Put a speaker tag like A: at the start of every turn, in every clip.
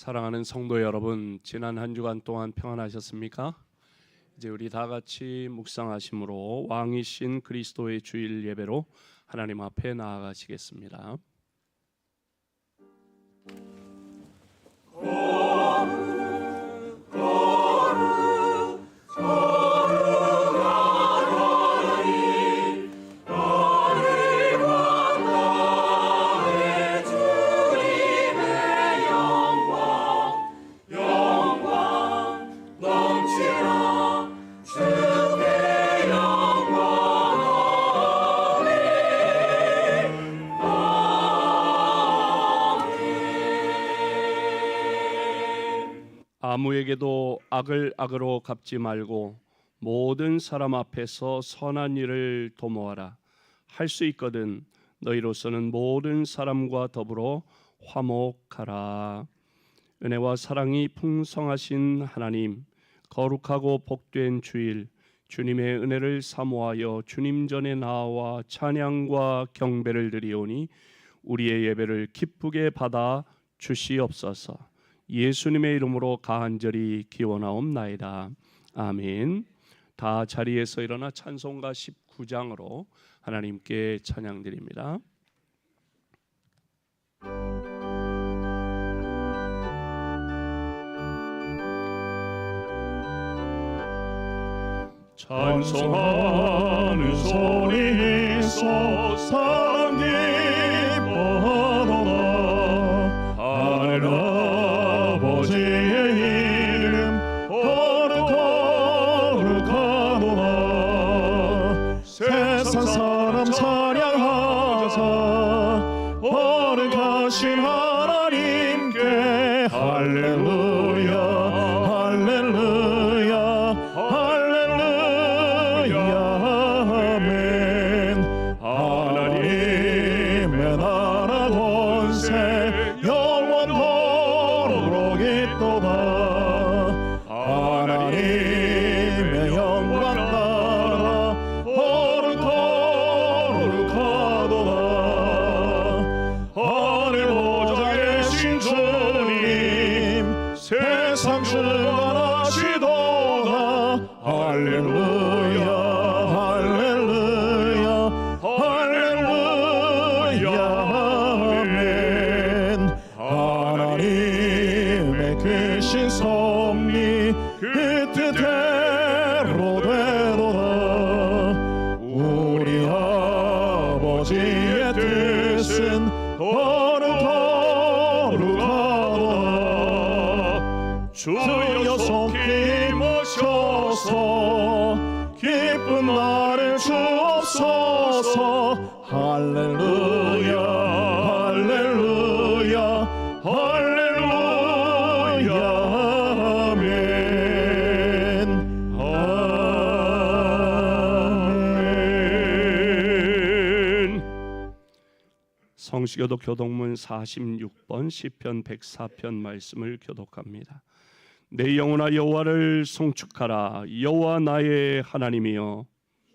A: 사랑하는 성도 여러분, 지난 한 주간 동안 평안하셨습니까? 이제 우리 다 같이 묵상하심으로 왕이신 그리스도의 주일 예배로 하나님 앞에 나아가시겠습니다. 아무에게도 악을 악으로 갚지 말고 모든 사람 앞에서 선한 일을 도모하라. 할 수 있거든 너희로서는 모든 사람과 더불어 화목하라. 은혜와 사랑이 풍성하신 하나님, 거룩하고 복된 주일, 주님의 은혜를 사모하여 주님 전에 나와 찬양과 경배를 드리오니 우리의 예배를 기쁘게 받아 주시옵소서. 예수님의 이름으로 간절히 기원하옵나이다. 아멘. 다 자리에서 일어나 찬송가 19장으로 하나님께 찬양드립니다.
B: 찬송하는 소리에서 사랑 기뻐하도다. 하늘 아버지의 이름 거룩하도다. 세상 사람 찬양하자. 거룩하신 하나님께 할렐루야 할렐루야 하나님의 나라 권세 영원토록 있도다. 하나님의 영광 나라 거룩하도다. 하늘 보좌에 계신 주님 세상 주관하시도다. 할렐루야 섭리 그 뜻대로 되도다. 우리 아버지의 뜻은 거룩하도다. 주여 속히 모셔서 기쁜 날을 주옵소서. 할렐루야 할렐루야
A: 성시교독 교독문 46번 시편 104편 말씀을 교독합니다. 내 영혼아 여호와를 송축하라. 여호와 나의 하나님이여,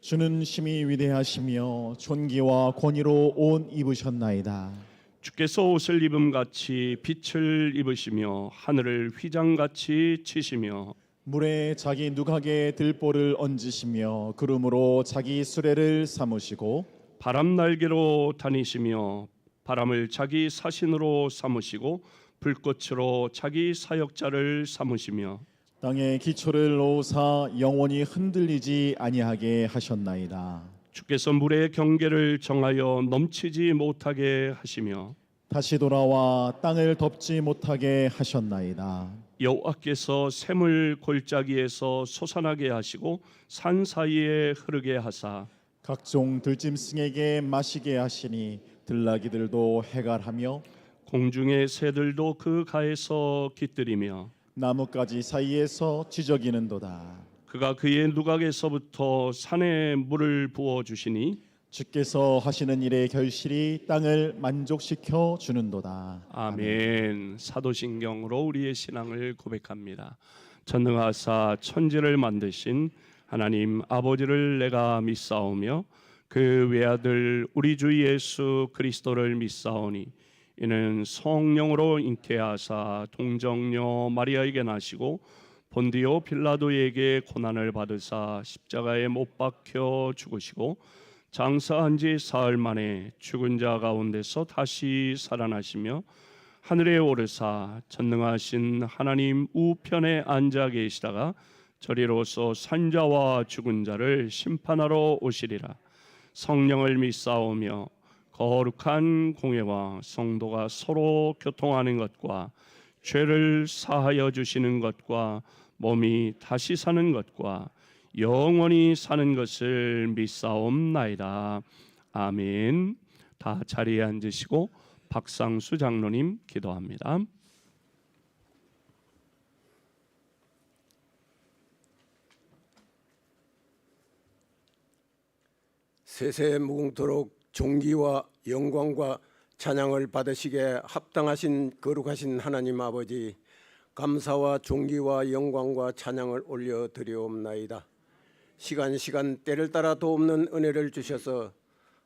C: 주는 심히 위대하시며 존귀와 권위로 옷 입으셨나이다.
A: 주께서 옷을 입음같이 빛을 입으시며 하늘을 휘장같이 치시며
C: 물에 자기 누각에 들보를 얹으시며 구름으로 자기 수레를 삼으시고
A: 바람 날개로 다니시며 바람을 자기 사신으로 삼으시고 불꽃으로 자기 사역자를 삼으시며
C: 땅에 기초를 놓으사 영원히 흔들리지 아니하게 하셨나이다.
A: 주께서 물의 경계를 정하여 넘치지 못하게 하시며
C: 다시 돌아와 땅을 덮지 못하게 하셨나이다.
A: 여호와께서 샘을 골짜기에서 솟아나게 하시고 산 사이에 흐르게 하사
C: 각종 들짐승에게 마시게 하시니 들나귀들도 해갈하며
A: 공중의 새들도 그 가에서 깃들이며
C: 나뭇가지 사이에서 지저귀는도다.
A: 그가 그의 누각에서부터 산에 물을 부어 주시니
C: 주께서 하시는 일의 결실이 땅을 만족시켜 주는도다.
A: 아멘. 사도신경으로 우리의 신앙을 고백합니다. 전능하사 천지를 만드신 하나님 아버지를 내가 믿사오며 그 외아들 우리 주 예수 그리스도를 믿사오니 이는 성령으로 잉태하사 동정녀 마리아에게 나시고 본디오 빌라도에게 고난을 받으사 십자가에 못 박혀 죽으시고 장사한 지 사흘 만에 죽은 자 가운데서 다시 살아나시며 하늘에 오르사 전능하신 하나님 우편에 앉아 계시다가 저리로서 산자와 죽은 자를 심판하러 오시리라. 성령을 믿사오며 거룩한 공예와 성도가 서로 교통하는 것과 죄를 사하여 주시는 것과 몸이 다시 사는 것과 영원히 사는 것을 믿사옵나이다. 아멘. 다 자리에 앉으시고 박상수 장로님 기도합니다.
D: 세세 무궁토록 존귀와 영광과 찬양을 받으시기에 합당하신 거룩하신 하나님 아버지, 감사와 존귀와 영광과 찬양을 올려드리옵나이다. 시간 때를 따라 도없는 은혜를 주셔서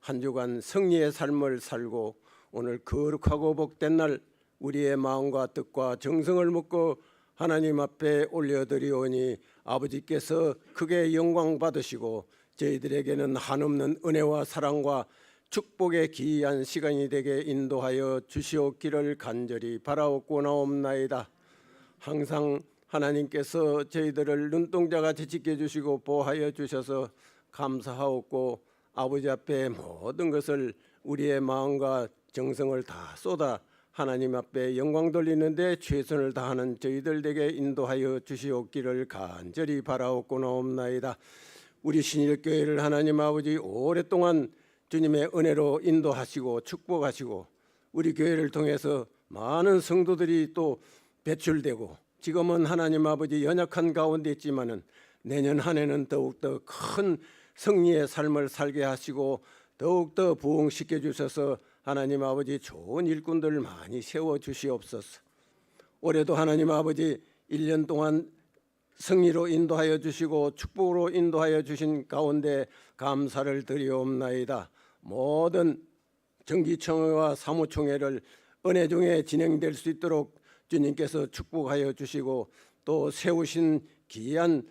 D: 한 주간 승리의 삶을 살고 오늘 거룩하고 복된 날 우리의 마음과 뜻과 정성을 묻고 하나님 앞에 올려드리오니 아버지께서 크게 영광 받으시고 저희들에게는 한없는 은혜와 사랑과 축복의 기이한 시간이 되게 인도하여 주시옵기를 간절히 바라옵고나옵나이다. 항상 하나님께서 저희들을 눈동자같이 지켜주시고 보호하여 주셔서 감사하옵고 아버지 앞에 모든 것을 우리의 마음과 정성을 다 쏟아 하나님 앞에 영광 돌리는데 최선을 다하는 저희들 에게 인도하여 주시옵기를 간절히 바라옵고나옵나이다. 우리 신일교회를 하나님 아버지 오랫동안 주님의 은혜로 인도하시고 축복하시고 우리 교회를 통해서 많은 성도들이 또 배출되고 지금은 하나님 아버지 연약한 가운데 있지만은 내년 한 해는 더욱더 큰 승리의 삶을 살게 하시고 더욱더 부흥시켜 주셔서 하나님 아버지 좋은 일꾼들을 많이 세워 주시옵소서. 올해도 하나님 아버지 1년 동안 승리로 인도하여 주시고 축복으로 인도하여 주신 가운데 감사를 드리옵나이다. 모든 정기총회와 사무총회를 은혜 중에 진행될 수 있도록 주님께서 축복하여 주시고 또 세우신 귀한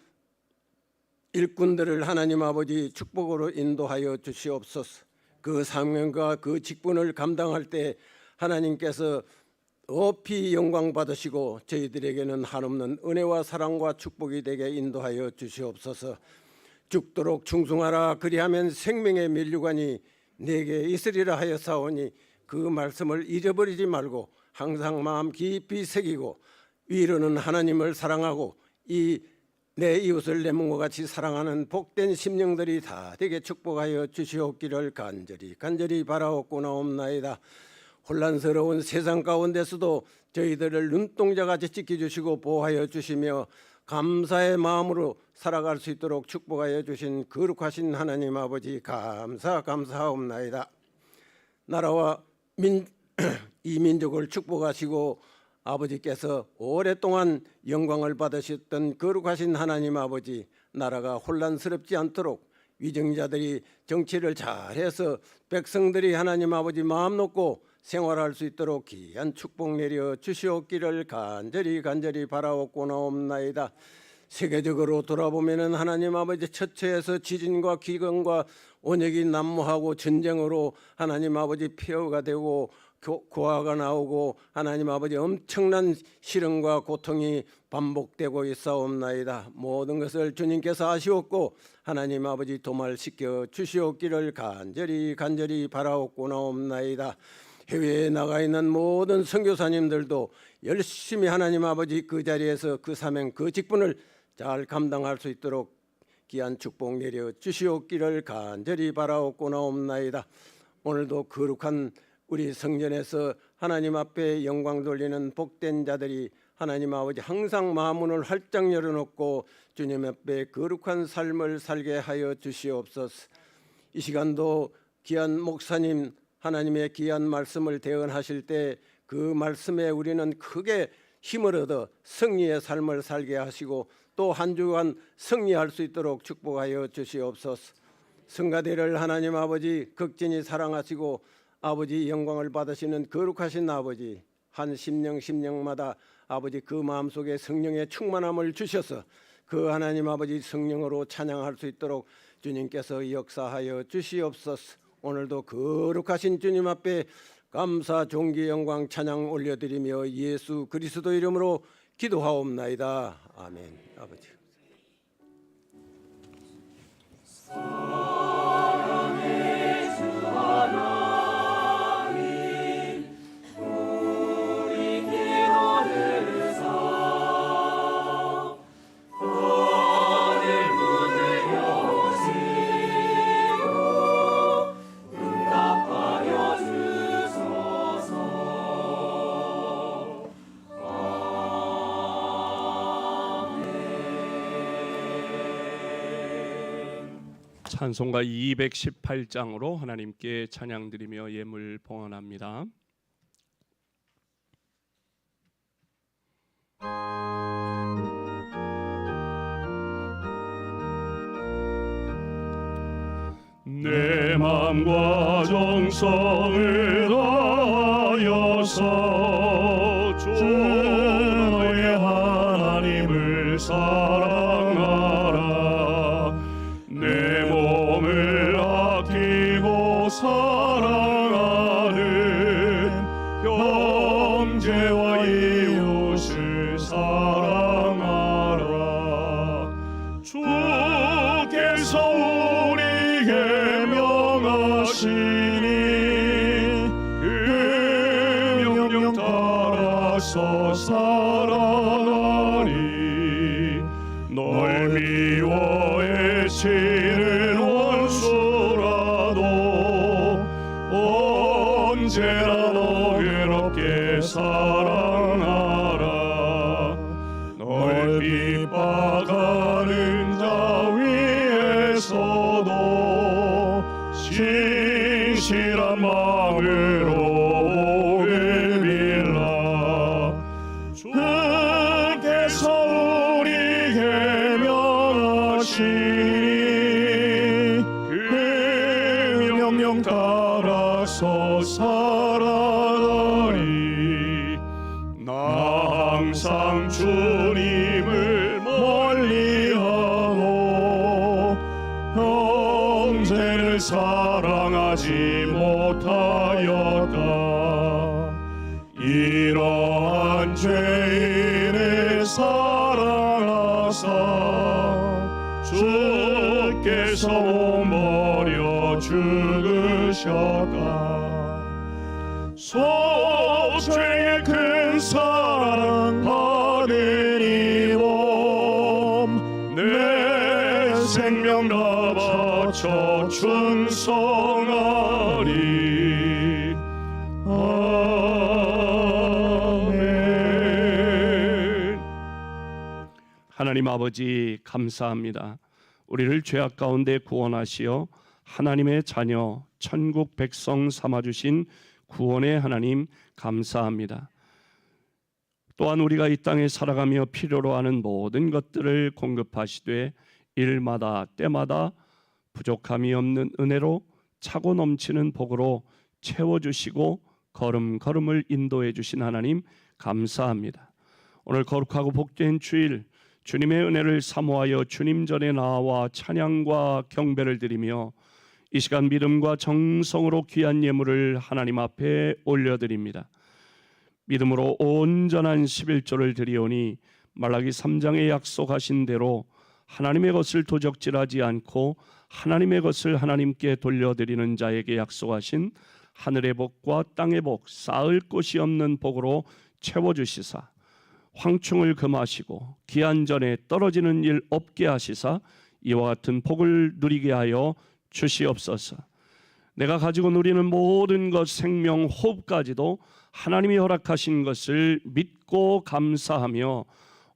D: 일꾼들을 하나님 아버지 축복으로 인도하여 주시옵소서. 그 사명과 그 직분을 감당할 때 하나님께서 높이 영광 받으시고 저희들에게는 한없는 은혜와 사랑과 축복이 되게 인도하여 주시옵소서. 죽도록 충성하라 그리하면 생명의 면류관이 내게 있으리라 하였사오니 그 말씀을 잊어버리지 말고 항상 마음 깊이 새기고 위로는 하나님을 사랑하고 이 내 이웃을 내 몸과 같이 사랑하는 복된 심령들이 다 되게 축복하여 주시옵기를 간절히 바라옵고나옵나이다. 혼란스러운 세상 가운데서도 저희들을 눈동자같이 지켜주시고 보호하여 주시며 감사의 마음으로 살아갈 수 있도록 축복하여 주신 거룩하신 하나님 아버지 감사하옵나이다. 나라와 이 민족을 축복하시고 아버지께서 오랫동안 영광을 받으셨던 거룩하신 하나님 아버지, 나라가 혼란스럽지 않도록 위정자들이 정치를 잘해서 백성들이 하나님 아버지 마음 놓고 생활할 수 있도록 귀한 축복 내려 주시옵기를 간절히 바라옵고나옵나이다. 세계적으로 돌아보면은 하나님 아버지 처처에서 지진과 기근과 원역이 난무하고 전쟁으로 하나님 아버지 폐허가 되고 고아가 나오고 하나님 아버지 엄청난 시련과 고통이 반복되고 있사옵나이다. 모든 것을 주님께서 아시옵고 하나님 아버지 도말시켜 주시옵기를 간절히 바라옵고나옵나이다. 해외에 나가 있는 모든 선교사님들도 열심히 하나님 아버지 그 자리에서 그 사명 그 직분을 잘 감당할 수 있도록 귀한 축복 내려 주시옵기를 간절히 바라옵고나옵나이다. 오늘도 거룩한 우리 성전에서 하나님 앞에 영광 돌리는 복된 자들이 하나님 아버지 항상 마음문을 활짝 열어놓고 주님 앞에 거룩한 삶을 살게 하여 주시옵소서. 이 시간도 귀한 목사님 하나님의 귀한 말씀을 대언하실 때 그 말씀에 우리는 크게 힘을 얻어 승리의 삶을 살게 하시고 또 한 주간 승리할 수 있도록 축복하여 주시옵소서. 성가대를 하나님 아버지 극진히 사랑하시고 아버지 영광을 받으시는 거룩하신 아버지, 한 심령마다 아버지 그 마음속에 성령의 충만함을 주셔서 그 하나님 아버지 성령으로 찬양할 수 있도록 주님께서 역사하여 주시옵소서. 오늘도 거룩하신 주님 앞에 감사, 존귀, 영광, 찬양 올려드리며 예수 그리스도 이름으로 기도하옵나이다. 아멘. 아버지.
A: 찬송가 218장으로 하나님께 찬양드리며 예물 봉헌합니다.
B: 내 맘과 정성을 다하여서 주 너의 하나님을 사랑하라. 내 몸을 아끼고 사랑하는 형제와 이웃을 사랑하라. 주께서 우리에게 명하시니 그 명령 따라서 살아가리. 널 미워 애치는 원수라도 언제나 너 괴롭게 사랑하라. 널 핍박하는 자 위에서도 신실한 마음으로 복을 빌라. 주께서 우리에게 명하시니 그 명령 따라서 살아가리. 나 항상 주님을 멀리하고 형제를 사랑하지 못하였다. 이러한 죄인을 사랑하사 주께서 머려 죽으셨다. 속죄의 큰 사랑 받으니 몸 내 생명 다 바쳐 충성하리. 아멘.
A: 하나님 아버지 감사합니다. 우리를 죄악 가운데 구원하시어 하나님의 자녀 천국 백성 삼아주신 구원의 하나님 감사합니다. 또한 우리가 이 땅에 살아가며 필요로 하는 모든 것들을 공급하시되 일마다 때마다 부족함이 없는 은혜로 차고 넘치는 복으로 채워주시고 걸음걸음을 인도해 주신 하나님 감사합니다. 오늘 거룩하고 복된 주일 주님의 은혜를 사모하여 주님 전에 나와 찬양과 경배를 드리며 이 시간 믿음과 정성으로 귀한 예물을 하나님 앞에 올려드립니다. 믿음으로 온전한 11조를 드리오니 말라기 3장에 약속하신 대로 하나님의 것을 도적질하지 않고 하나님의 것을 하나님께 돌려드리는 자에게 약속하신 하늘의 복과 땅의 복, 쌓을 곳이 없는 복으로 채워주시사 황충을 금하시고 기한전에 떨어지는 일 없게 하시사 이와 같은 복을 누리게 하여 주시옵소서. 내가 가지고 누리는 모든 것 생명 호흡까지도 하나님이 허락하신 것을 믿고 감사하며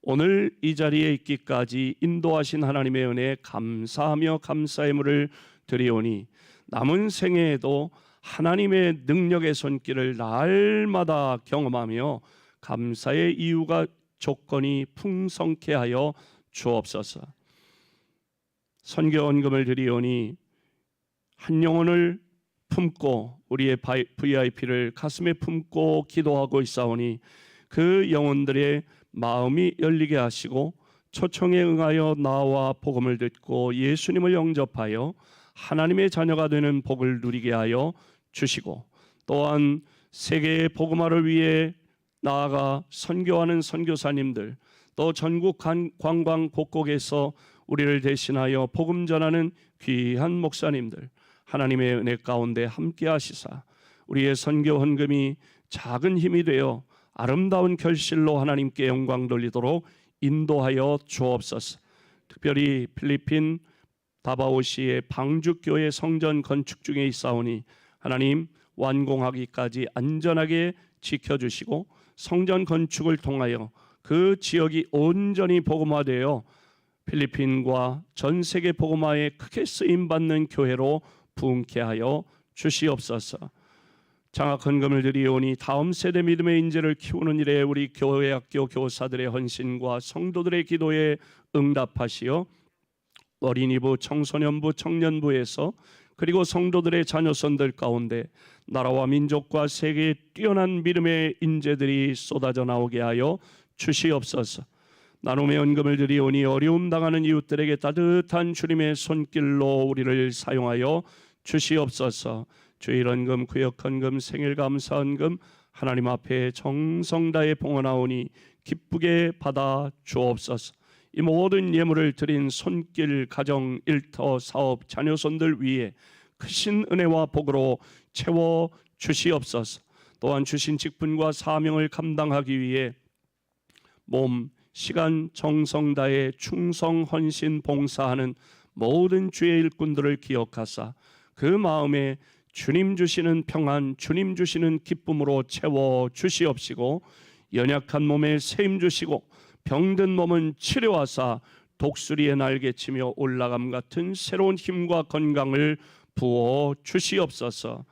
A: 오늘 이 자리에 있기까지 인도하신 하나님의 은혜에 감사하며 감사의 물을 드리오니 남은 생애에도 하나님의 능력의 손길을 날마다 경험하며 감사의 이유가 조건이 풍성케 하여 주옵소서. 선교 헌금을 드리오니 한 영혼을 품고 우리의 VIP를 가슴에 품고 기도하고 있사오니 그 영혼들의 마음이 열리게 하시고 초청에 응하여 나와 복음을 듣고 예수님을 영접하여 하나님의 자녀가 되는 복을 누리게 하여 주시고 또한 세계의 복음화를 위해 나아가 선교하는 선교사님들 또 전국 관광 곳곳에서 우리를 대신하여 복음 전하는 귀한 목사님들 하나님의 은혜 가운데 함께 하시사 우리의 선교 헌금이 작은 힘이 되어 아름다운 결실로 하나님께 영광 돌리도록 인도하여 주옵소서. 특별히 필리핀 다바오시의 방주교회 성전 건축 중에 있사오니 하나님 완공하기까지 안전하게 지켜주시고 성전 건축을 통하여 그 지역이 온전히 복음화되어 필리핀과 전 세계 복음화에 크게 쓰임받는 교회로 부흥케 하여 주시옵소서. 장학 헌금을 드리오니 다음 세대 믿음의 인재를 키우는 일에 우리 교회 학교 교사들의 헌신과 성도들의 기도에 응답하시어 어린이부, 청소년부, 청년부에서 그리고 성도들의 자녀손들 가운데 나라와 민족과 세계에 뛰어난 믿음의 인재들이 쏟아져 나오게 하여 주시옵소서. 나눔의 헌금을 드리오니 어려움 당하는 이웃들에게 따뜻한 주님의 손길로 우리를 사용하여 주시옵소서. 주일 헌금, 구역 헌금, 생일 감사 헌금 하나님 앞에 정성 다해 봉헌하오니 기쁘게 받아 주옵소서. 이 모든 예물을 드린 손길, 가정, 일터, 사업, 자녀손들 위에 크신 은혜와 복으로 채워 주시옵소서. 또한 주신 직분과 사명을 감당하기 위해 몸, 시간, 정성 다해 충성, 헌신, 봉사하는 모든 주의 일꾼들을 기억하사 그 마음에 주님 주시는 평안, 주님 주시는 기쁨으로 채워 주시옵시고 연약한 몸에 세임 주시고 병든 몸은 치료하사 독수리의 날개치며 올라감 같은 새로운 힘과 건강을 부어 주시옵소서.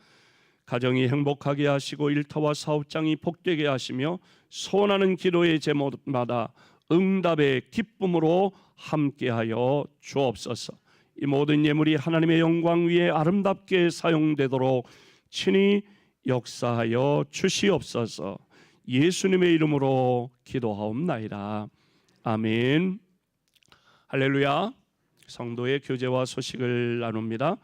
A: 가정이 행복하게 하시고 일터와 사업장이 복되게 하시며 소원하는 기도의 제목마다 응답의 기쁨으로 함께하여 주옵소서. 이 모든 예물이 하나님의 영광 위에 아름답게 사용되도록 친히 역사하여 주시옵소서. 예수님의 이름으로 기도하옵나이다. 아멘. 할렐루야. 성도의 교제와 소식을 나눕니다.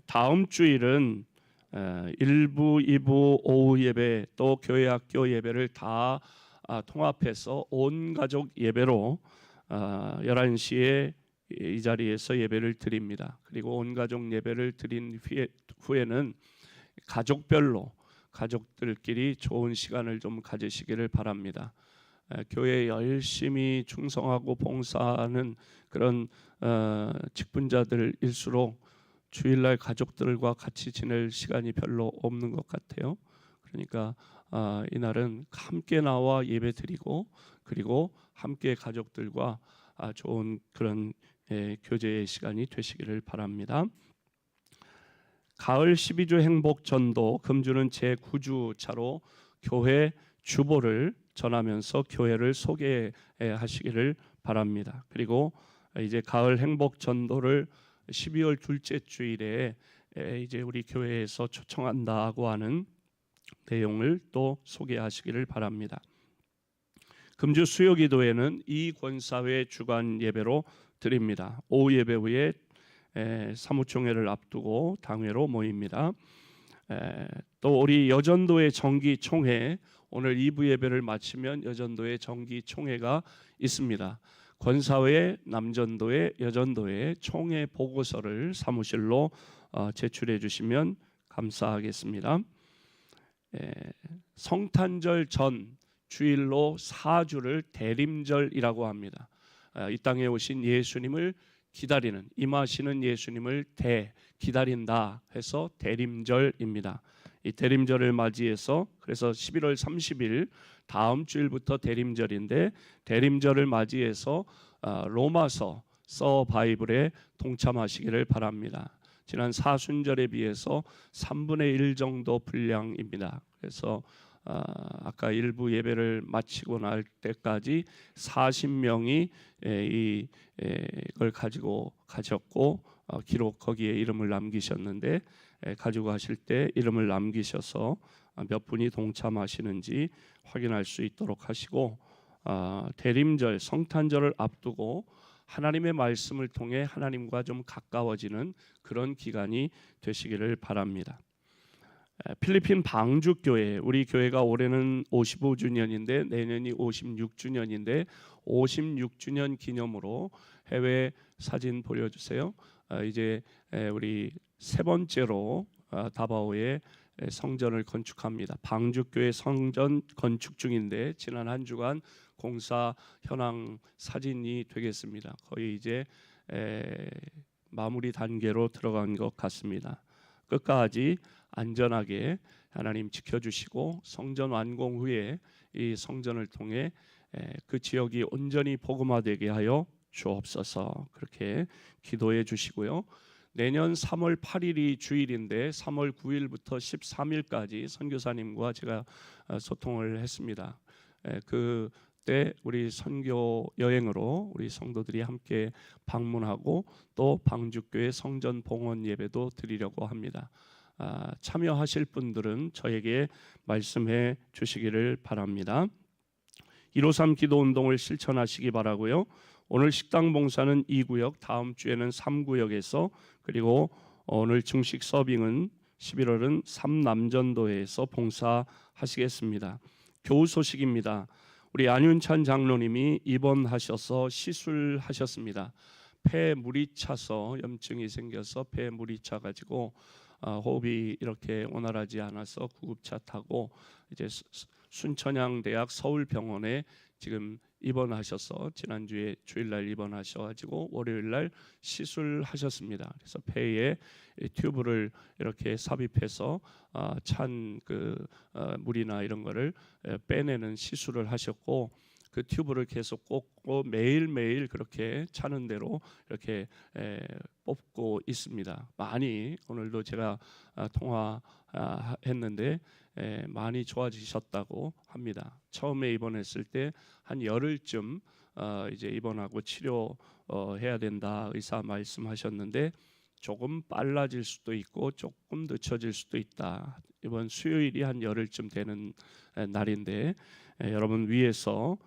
A: 다음 주일은 1부, 2부 오후 예배 또 교회 학교 예배를 다 통합해서 온 가족 예배로 11시에 이 자리에서 예배를 드립니다. 그리고 온 가족 예배를 드린 후에는 가족별로 가족들끼리 좋은 시간을 좀 가지시기를 바랍니다. 교회에 열심히 충성하고 봉사하는 그런 직분자들일수록 주일날 가족들과 같이 지낼 시간이 별로 없는 것 같아요. 그러니까 이날은 함께 나와 예배 드리고 그리고 함께 가족들과 좋은 그런 교제의 시간이 되시기를 바랍니다. 가을 12주 행복 전도 금주는 제9주차로 교회 주보를 전하면서 교회를 소개하시기를 바랍니다. 그리고 이제 가을 행복 전도를 12월 둘째 주일에 이제 우리 교회에서 초청한다고 하는 내용을 또 소개하시기를 바랍니다. 금주 수요기도회는 이 권사회 주간 예배로 드립니다. 오후 예배 후에 사무총회를 앞두고 당회로 모입니다. 또 우리 여전도의 정기총회 오늘 2부 예배를 마치면 여전도의 정기총회가 있습니다. 권사회, 남전도회, 여전도회 총회 보고서를 사무실로 제출해 주시면 감사하겠습니다. 성탄절 전 주일로 4주를 대림절이라고 합니다. 이 땅에 오신 예수님을 기다리는 임하시는 예수님을 기다린다 해서 대림절입니다. 이 대림절을 맞이해서 그래서 11월 30일 다음 주일부터 대림절인데 대림절을 맞이해서 로마서 바이블에 동참하시기를 바랍니다. 지난 사순절에 비해서 3분의 1 정도 분량입니다. 그래서 아까 일부 예배를 마치고 날 때까지 40명이 이걸 가지고 가셨고 기록 거기에 이름을 남기셨는데 가지고 가실 때 이름을 남기셔서 몇 분이 동참하시는지 확인할 수 있도록 하시고 대림절 성탄절을 앞두고 하나님의 말씀을 통해 하나님과 좀 가까워지는 그런 기간이 되시기를 바랍니다. 필리핀 방주교회, 우리 교회가 올해는 55주년인데 내년이 56주년인데 56주년 기념으로 해외 사진 보여주세요. 이제 우리 세 번째로 다바오에 성전을 건축합니다. 방주교회 성전 건축 중인데 지난 한 주간 공사 현황 사진이 되겠습니다. 거의 이제 마무리 단계로 들어간 것 같습니다. 끝까지 안전하게 하나님 지켜주시고 성전 완공 후에 이 성전을 통해 그 지역이 온전히 복음화되게 하여 주옵소서. 그렇게 기도해 주시고요. 내년 3월 8일이 주일인데 3월 9일부터 13일까지 선교사님과 제가 소통을 했습니다. 그때 우리 선교 여행으로 우리 성도들이 함께 방문하고 또 방주교회 성전 봉헌 예배도 드리려고 합니다. 참여하실 분들은 저에게 말씀해 주시기를 바랍니다. 153 기도 운동을 실천하시기 바라고요. 오늘 식당 봉사는 2구역, 다음 주에는 3구역에서, 그리고 오늘 중식 서빙은 11월은 3남전도회에서 봉사하시겠습니다. 교우 소식입니다. 우리 안윤찬 장로님이 입원하셔서 시술하셨습니다. 폐에 물이 차서 염증이 생겨서 폐에 물이 차 가지고 호흡이 이렇게 원활하지 않아서 구급차 타고 이제 순천향대학 서울병원에 지금 입원하셔서 지난주에 주일날 입원하셔가지고 월요일날 시술하셨습니다. 그래서 폐에 튜브를 이렇게 삽입해서 찬 물이나 이런 거를 빼내는 시술을 하셨고 그 튜브를 계속 꽂고 매일매일 그렇게 차는 대로 이렇게 뽑고 있습니다. 많이 오늘도 제가 통화했는데 많이 좋아지셨다고 합니다. 처음에 입원했을 때 한 열흘쯤 이제 입원하고 치료해야 된다 의사 말씀하셨는데 조금 빨라질 수도 있고 조금 늦춰질 수도 있다. 이번 수요일이 한 열흘쯤 되는 날인데 여러분 위에서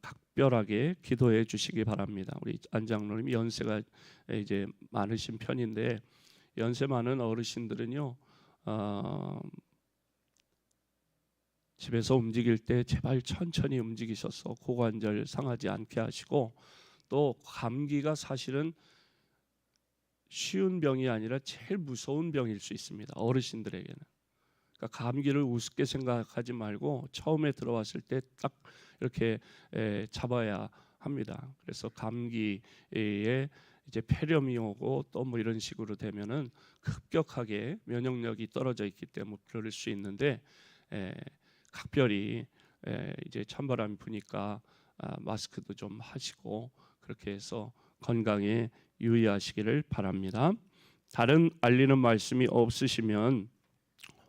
A: 각별하게 기도해 주시기 바랍니다. 우리 안 장로님이 연세가 이제 많으신 편인데 연세 많은 어르신들은요 집에서 움직일 때 제발 천천히 움직이셔서 고관절 상하지 않게 하시고, 또 감기가 사실은 쉬운 병이 아니라 제일 무서운 병일 수 있습니다. 어르신들에게는. 그러니까 감기를 우습게 생각하지 말고 처음에 들어왔을 때 딱 이렇게 잡아야 합니다. 그래서 감기에 이제 폐렴이 오고 또 뭐 이런 식으로 되면은 급격하게 면역력이 떨어져 있기 때문에 그럴 수 있는데 각별히 이제 찬바람이 부니까 마스크도 좀 하시고 그렇게 해서 건강에 유의하시기를 바랍니다. 다른 알리는 말씀이 없으시면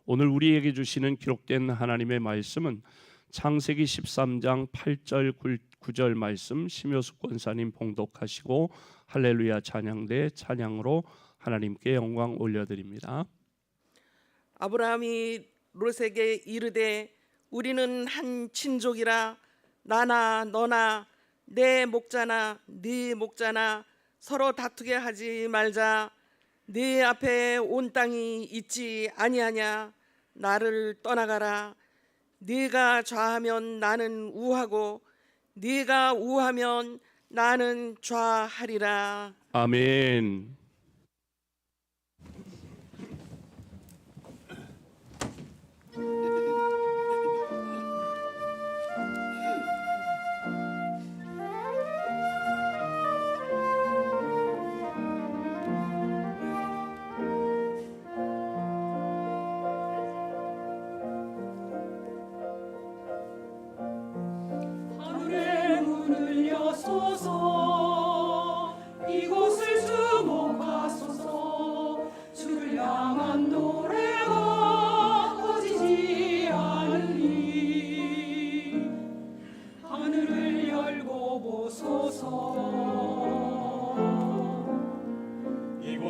A: 오늘 우리에게 주시는 기록된 하나님의 말씀은 창세기 13장 8절 9절 말씀 심효숙 권사님 봉독하시고 할렐루야 찬양대 찬양으로 하나님께 영광 올려드립니다.
E: 아브라함이 롯에게 이르되 우리는 한 친족이라 나나 너나 내 목자나 네 목자나 서로 다투게 하지 말자. 네 앞에 온 땅이 있지 아니하냐. 나를 떠나가라. 네가 좌하면 나는 우하고 네가 우하면 나는 좌하리라.
A: 아멘.
F: 하늘의 문을 여소서 이곳을 주목하라.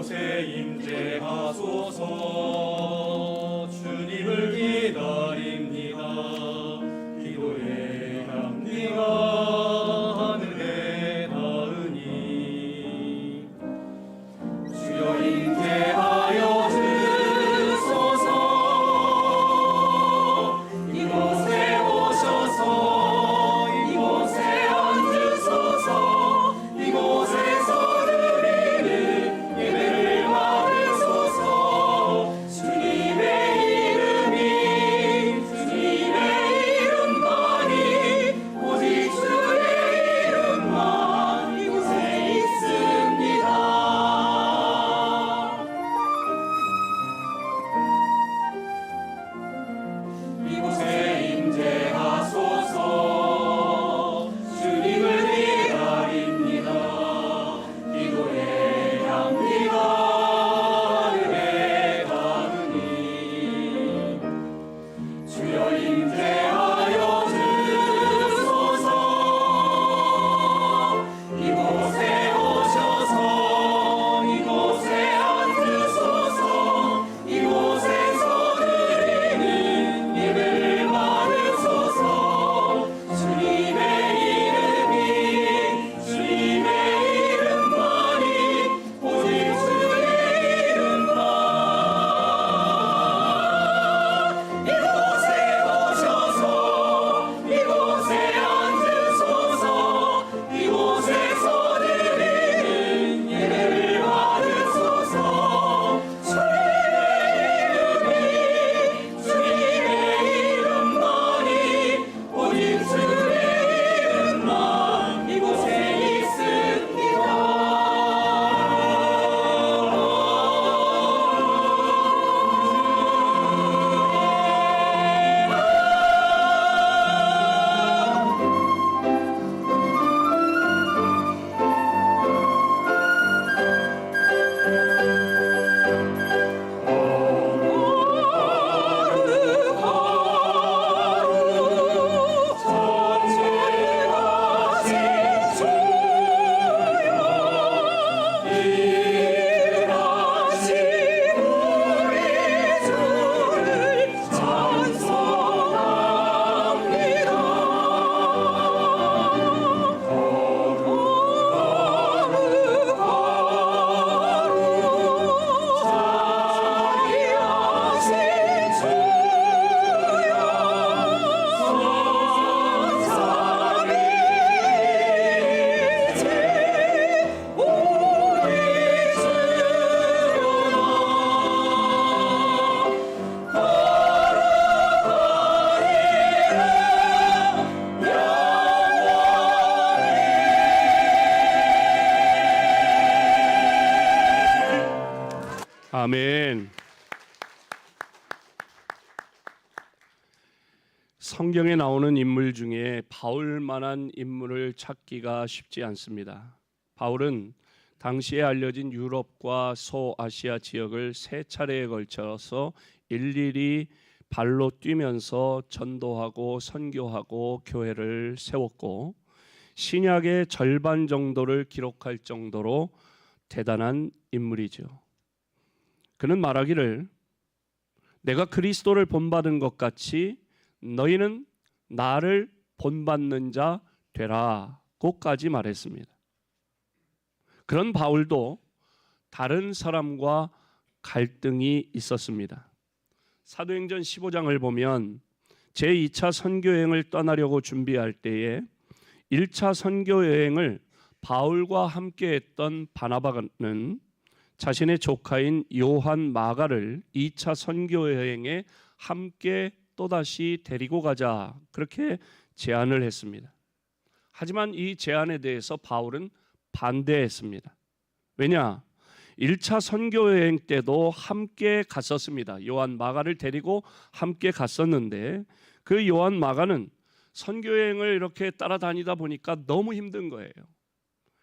B: 이곳에 임재하소서. 주님을 기다립니다. 기도의 향기가 하늘에 닿으니 주여 임재하여 주소서. 이곳에 오셔서 이곳에 앉으소서. 이곳에서 드리는 예배를 받으소서. 주님의 이름만이 오직 주의 이름만 이곳에 있습니다. 이곳에 임재하소서. 주님을 기다립니다. 기도의 향기가 하늘에 닿으니 주여 임재하여 주소서. 이곳에 오셔서 이곳에 앉으소서. 이곳에서 드리는 예배를 받으소서. 주님의 이름만이 오직 주의 이름만 이곳에 오셔서 이곳에 앉으소서. 이곳에서 드리는 예배를 받으소서. 주님의 이름만이 오직 주의 이름만 이곳에 있습니다.
A: 아멘. 성경에 나오는 인물 중에 바울만한 인물을 찾기가 쉽지 않습니다. 바울은 당시에 알려진 유럽과 소아시아 지역을 세 차례에 걸쳐서 일일이 발로 뛰면서 전도하고 선교하고 교회를 세웠고 신약의 절반 정도를 기록할 정도로 대단한 인물이죠. 그는 말하기를 내가 그리스도를 본받은 것 같이 너희는 나를 본받는 자 되라고까지 말했습니다. 그런 바울도 다른 사람과 갈등이 있었습니다. 사도행전 15장을 보면 제2차 선교여행을 떠나려고 준비할 때에 1차 선교여행을 바울과 함께 했던 바나바는 자신의 조카인 요한 마가를 2차 선교여행에 함께 또다시 데리고 가자 그렇게 제안을 했습니다. 하지만 이 제안에 대해서 바울은 반대했습니다. 왜냐? 1차 선교여행 때도 함께 갔었습니다. 요한 마가를 데리고 함께 갔었는데 그 요한 마가는 선교여행을 이렇게 따라다니다 보니까 너무 힘든 거예요.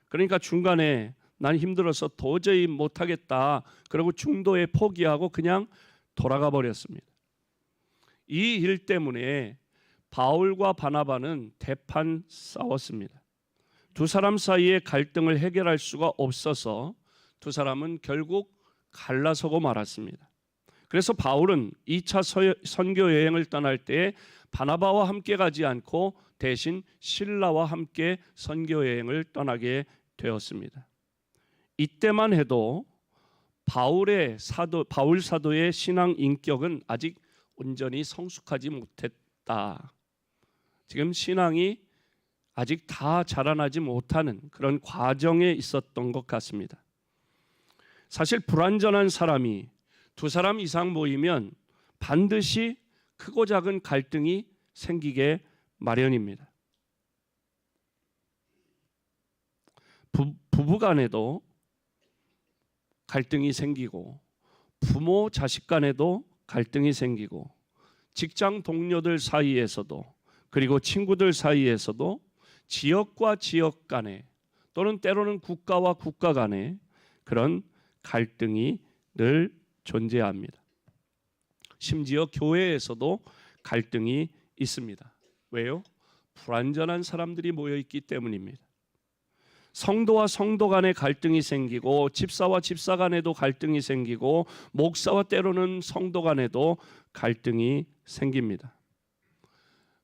A: 그러니까 중간에 난 힘들어서 도저히 못하겠다 그러고 중도에 포기하고 그냥 돌아가 버렸습니다. 이 일 때문에 바울과 바나바는 대판 싸웠습니다. 두 사람 사이의 갈등을 해결할 수가 없어서 두 사람은 결국 갈라서고 말았습니다. 그래서 바울은 2차 선교 여행을 떠날 때 바나바와 함께 가지 않고 대신 실라와 함께 선교 여행을 떠나게 되었습니다. 이때만 해도 바울 사도의 신앙 인격은 아직 온전히 성숙하지 못했다. 지금 신앙이 아직 다 자라나지 못하는 그런 과정에 있었던 것 같습니다. 사실 불완전한 사람이 두 사람 이상 모이면 반드시 크고 작은 갈등이 생기게 마련입니다. 부부 간에도 갈등이 생기고, 부모 자식 간에도 갈등이 생기고, 직장 동료들 사이에서도, 그리고 친구들 사이에서도, 지역과 지역 간에, 또는 때로는 국가와 국가 간에 그런 갈등이 늘 존재합니다. 심지어 교회에서도 갈등이 있습니다. 왜요? 불완전한 사람들이 모여 있기 때문입니다. 성도와 성도 간에 갈등이 생기고, 집사와 집사 간에도 갈등이 생기고, 목사와 때로는 성도 간에도 갈등이 생깁니다.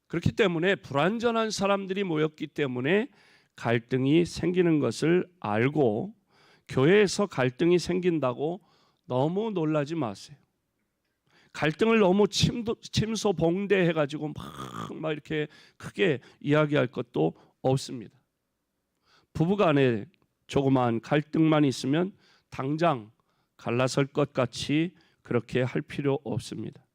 A: 그렇기 때문에 불완전한 사람들이 모였기 때문에 갈등이 생기는 것을 알고, 교회에서 갈등이 생긴다고 너무 놀라지 마세요. 갈등을 너무 침소봉대해가지고 막 이렇게 크게 이야기할 것도 없습니다. 부부간에 조그마한 갈등만 있으면 당장 갈라설 것 같이 그렇게 할 필요 없습니다.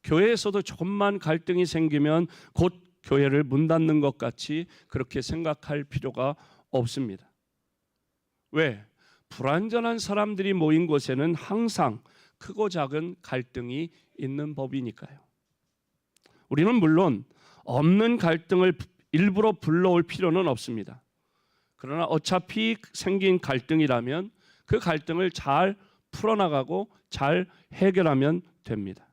A: 교회에서도 조금만 갈등이 생기면 곧 교회를 문 닫는 것 같이 그렇게 생각할 필요가 없습니다. 왜? 불완전한 사람들이 모인 곳에는 항상 크고 작은 갈등이 있는 법이니까요. 우리는 물론 없는 갈등을 일부러 불러올 필요는 없습니다. 그러나 어차피 생긴 갈등이라면 그 갈등을 잘 풀어나가고 잘 해결하면 됩니다.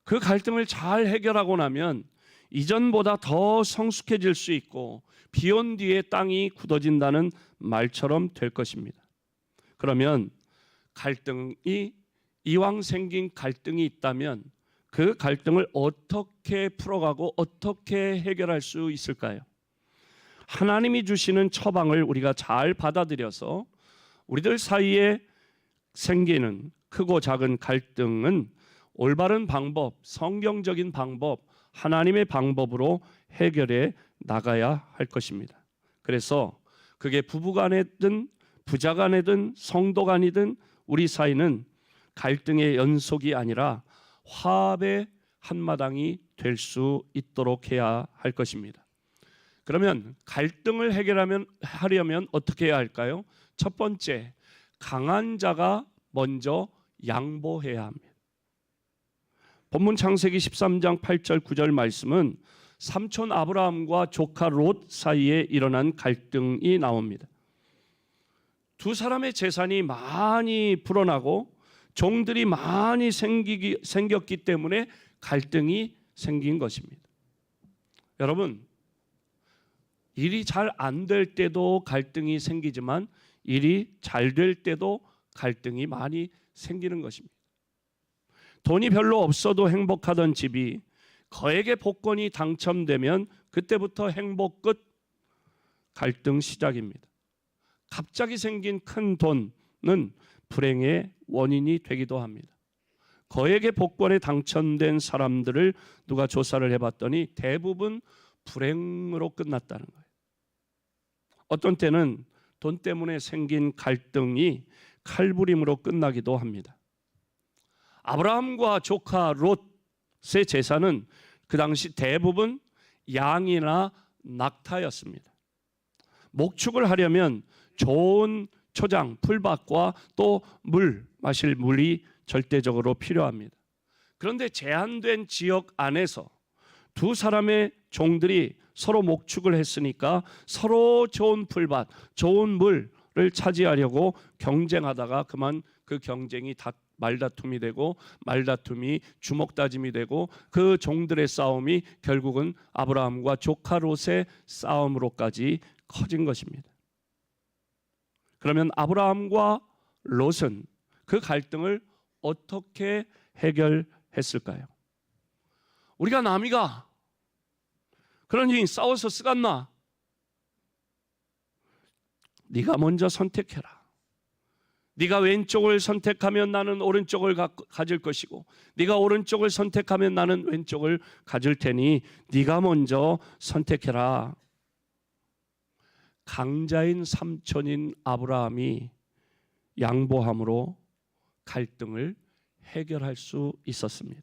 A: 그 갈등을 잘 해결하고 나면 이전보다 더 성숙해질 수 있고, 비온 뒤에 땅이 굳어진다는 말처럼 될 것입니다. 그러면 갈등이, 이왕 생긴 갈등이 있다면 그 갈등을 어떻게 풀어가고 어떻게 해결할 수 있을까요? 하나님이 주시는 처방을 우리가 잘 받아들여서 우리들 사이에 생기는 크고 작은 갈등은 올바른 방법, 성경적인 방법, 하나님의 방법으로 해결해 나가야 할 것입니다. 그래서 그게 부부간이든 부자간이든 성도간이든 우리 사이는 갈등의 연속이 아니라 화합의 한마당이 될 수 있도록 해야 할 것입니다. 그러면 갈등을 하려면 어떻게 해야 할까요? 첫 번째, 강한 자가 먼저 양보해야 합니다. 본문 창세기 13장 8절 9절 말씀은 삼촌 아브라함과 조카 롯 사이에 일어난 갈등이 나옵니다. 두 사람의 재산이 많이 불어나고 종들이 많이 생겼기 때문에 갈등이 생긴 것입니다. 여러분, 일이 잘 안 될 때도 갈등이 생기지만 일이 잘 될 때도 갈등이 많이 생기는 것입니다. 돈이 별로 없어도 행복하던 집이 거액의 복권이 당첨되면 그때부터 행복 끝, 갈등 시작입니다. 갑자기 생긴 큰 돈은 불행의 원인이 되기도 합니다. 거액의 복권에 당첨된 사람들을 누가 조사를 해봤더니 대부분 불행으로 끝났다는 거예요. 어떤 때는 돈 때문에 생긴 갈등이 칼부림으로 끝나기도 합니다. 아브라함과 조카 롯의 재산은 그 당시 대부분 양이나 낙타였습니다. 목축을 하려면 좋은 초장, 풀밭과 또 마실 물이 절대적으로 필요합니다. 그런데 제한된 지역 안에서 두 사람의 종들이 서로 목축을 했으니까 서로 좋은 풀밭, 좋은 물을 차지하려고 경쟁하다가 그만 그 경쟁이 말다툼이 되고 말다툼이 주먹다짐이 되고 그 종들의 싸움이 결국은 아브라함과 조카 롯의 싸움으로까지 커진 것입니다. 그러면 아브라함과 롯은 그 갈등을 어떻게 해결했을까요? 우리가 남이가 그러니 싸워서 쓰겠나? 네가 먼저 선택해라. 네가 왼쪽을 선택하면 나는 오른쪽을 가질 것이고 네가 오른쪽을 선택하면 나는 왼쪽을 가질 테니 네가 먼저 선택해라. 강자인 삼촌인 아브라함이 양보함으로 갈등을 해결할 수 있었습니다.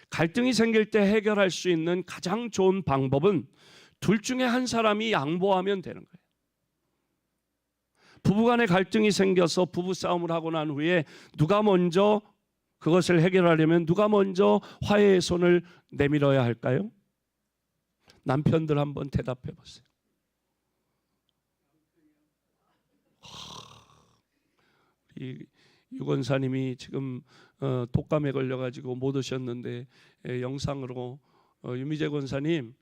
A: 갈등이 생길 때 해결할 수 있는 가장 좋은 방법은 둘 중에 한 사람이 양보하면 되는 거예요. 부부간의 갈등이 생겨서 부부싸움을 하고 난 후에 누가 먼저 그것을 해결하려면 누가 먼저 화해의 손을 내밀어야 할까요? 남편들 한번 대답해 보세요. 이 유건사님이 지금 독감에 걸려가지고 못 오셨는데 영상으로 유미재 권사님,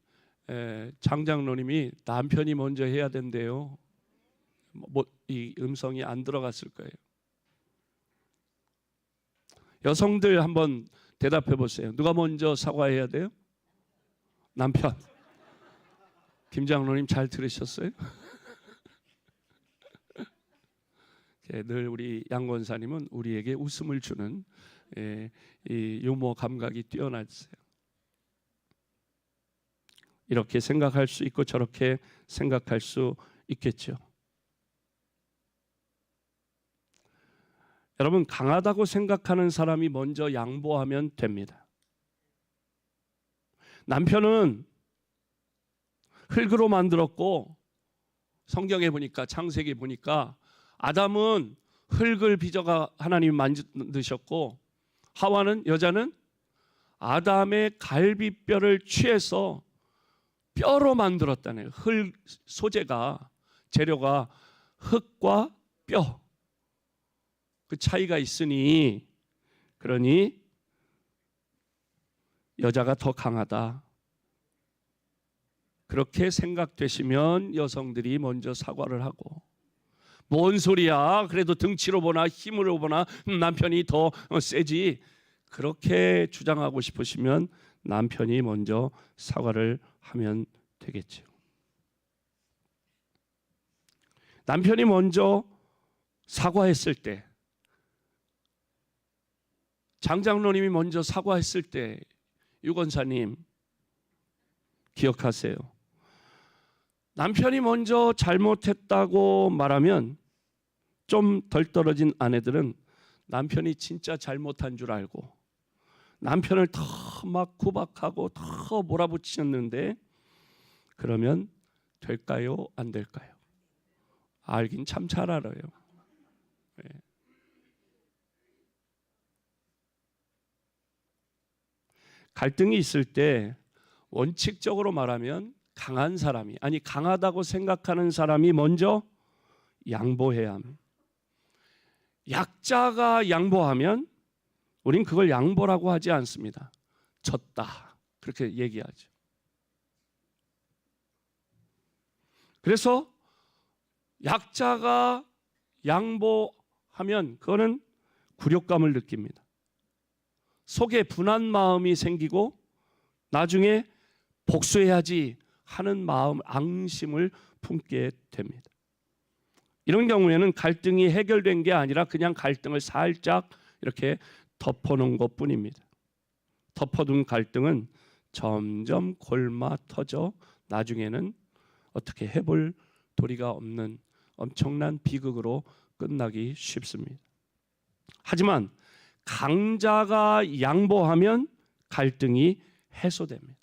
A: 장장로님이 남편이 먼저 해야 된대요. 이 음성이 안 들어갔을 거예요. 여성들 한번 대답해 보세요. 누가 먼저 사과해야 돼요? 남편. 김장로님 잘 들으셨어요? 늘 우리 양 권사님은 우리에게 웃음을 주는 이 유머 감각이 뛰어나세요. 이렇게 생각할 수 있고 저렇게 생각할 수 있겠죠. 여러분, 강하다고 생각하는 사람이 먼저 양보하면 됩니다. 남편은 흙으로 만들었고 성경에 보니까 창세기에 보니까 아담은 흙을 빚어가 하나님이 만드셨고 하와는 여자는 아담의 갈비뼈를 취해서 뼈로 만들었다네요. 흙 소재가 재료가 흙과 뼈 그 차이가 있으니 그러니 여자가 더 강하다. 그렇게 생각되시면 여성들이 먼저 사과를 하고 뭔 소리야? 그래도 등치로 보나 힘으로 보나 남편이 더 세지. 그렇게 주장하고 싶으시면 남편이 먼저 사과를 하면 되겠죠. 남편이 먼저 사과했을 때, 장장로님이 먼저 사과했을 때, 유건사님 기억하세요. 남편이 먼저 잘못했다고 말하면 좀 덜 떨어진 아내들은 남편이 진짜 잘못한 줄 알고 남편을 더 막 구박하고 더 몰아붙이셨는데 그러면 될까요? 안 될까요? 알긴 참 잘 알아요. 네. 갈등이 있을 때 원칙적으로 말하면 강한 사람이, 아니 강하다고 생각하는 사람이 먼저 양보해야 합니다. 약자가 양보하면 우린 그걸 양보라고 하지 않습니다. 졌다 그렇게 얘기하죠. 그래서 약자가 양보하면 그거는 굴욕감을 느낍니다. 속에 분한 마음이 생기고 나중에 복수해야지 하는 마음, 앙심을 품게 됩니다. 이런 경우에는 갈등이 해결된 게 아니라 그냥 갈등을 살짝 이렇게 덮어놓은 것뿐입니다. 덮어둔 갈등은 점점 골마 터져 나중에는 어떻게 해볼 도리가 없는 엄청난 비극으로 끝나기 쉽습니다. 하지만 강자가 양보하면 갈등이 해소됩니다.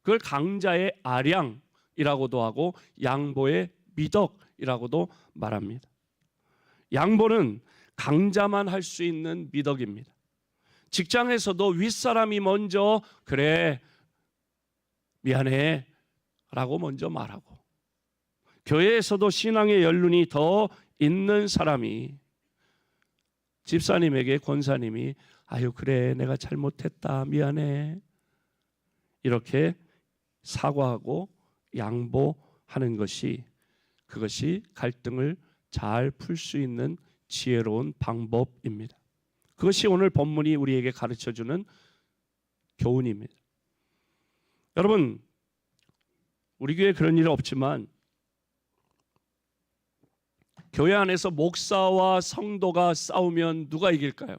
A: 그걸 강자의 아량이라고도 하고 양보의 미덕이라고도 말합니다. 양보는 강자만 할 수 있는 미덕입니다. 직장에서도 윗사람이 먼저 그래 미안해 라고 먼저 말하고, 교회에서도 신앙의 연륜이 더 있는 사람이 집사님에게 권사님이 아유 그래 내가 잘못했다 미안해 이렇게 사과하고 양보하는 것이 그것이 갈등을 잘 풀 수 있는 지혜로운 방법입니다. 그것이 오늘 본문이 우리에게 가르쳐주는 교훈입니다. 여러분, 우리 교회 그런 일은 없지만 교회 안에서 목사와 성도가 싸우면 누가 이길까요?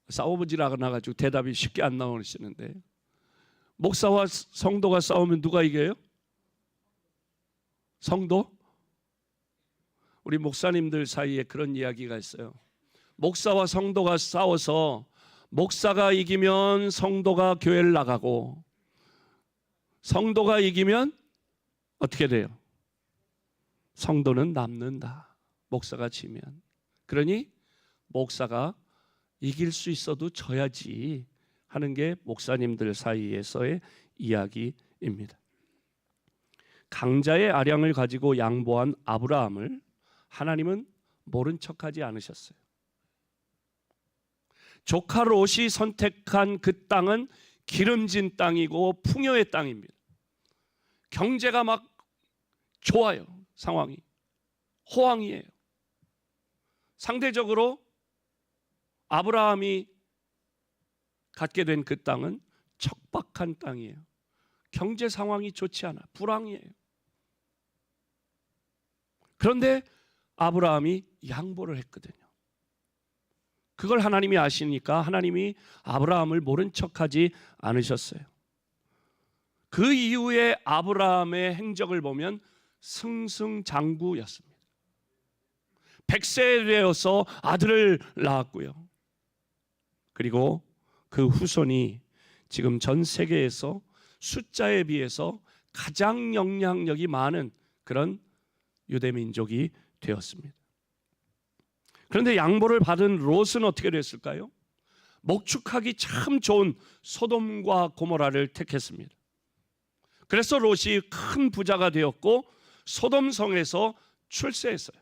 A: 싸워보질 않아가지고 대답이 쉽게 안 나오시는데, 목사와 성도가 싸우면 누가 이겨요? 성도? 우리 목사님들 사이에 그런 이야기가 있어요. 목사와 성도가 싸워서 목사가 이기면 성도가 교회를 나가고, 성도가 이기면 어떻게 돼요? 성도는 남는다. 목사가 지면. 그러니 목사가 이길 수 있어도 져야지 하는 게 목사님들 사이에서의 이야기입니다. 강자의 아량을 가지고 양보한 아브라함을 하나님은 모른 척하지 않으셨어요. 조카 롯이 선택한 그 땅은 기름진 땅이고 풍요의 땅입니다. 경제가 막 좋아요. 상황이 호황이에요. 상대적으로 아브라함이 갖게 된 그 땅은 척박한 땅이에요. 경제 상황이 좋지 않아. 불황이에요. 그런데 아브라함이 양보를 했거든요. 그걸 하나님이 아시니까 하나님이 아브라함을 모른 척하지 않으셨어요. 그 이후에 아브라함의 행적을 보면 승승장구였습니다. 100세 되어서 아들을 낳았고요. 그리고 그 후손이 지금 전 세계에서 숫자에 비해서 가장 영향력이 많은 그런 유대민족이 되었습니다. 그런데 양보를 받은 롯은 어떻게 됐을까요? 목축하기 참 좋은 소돔과 고모라를 택했습니다. 그래서 롯이 큰 부자가 되었고 소돔성에서 출세했어요.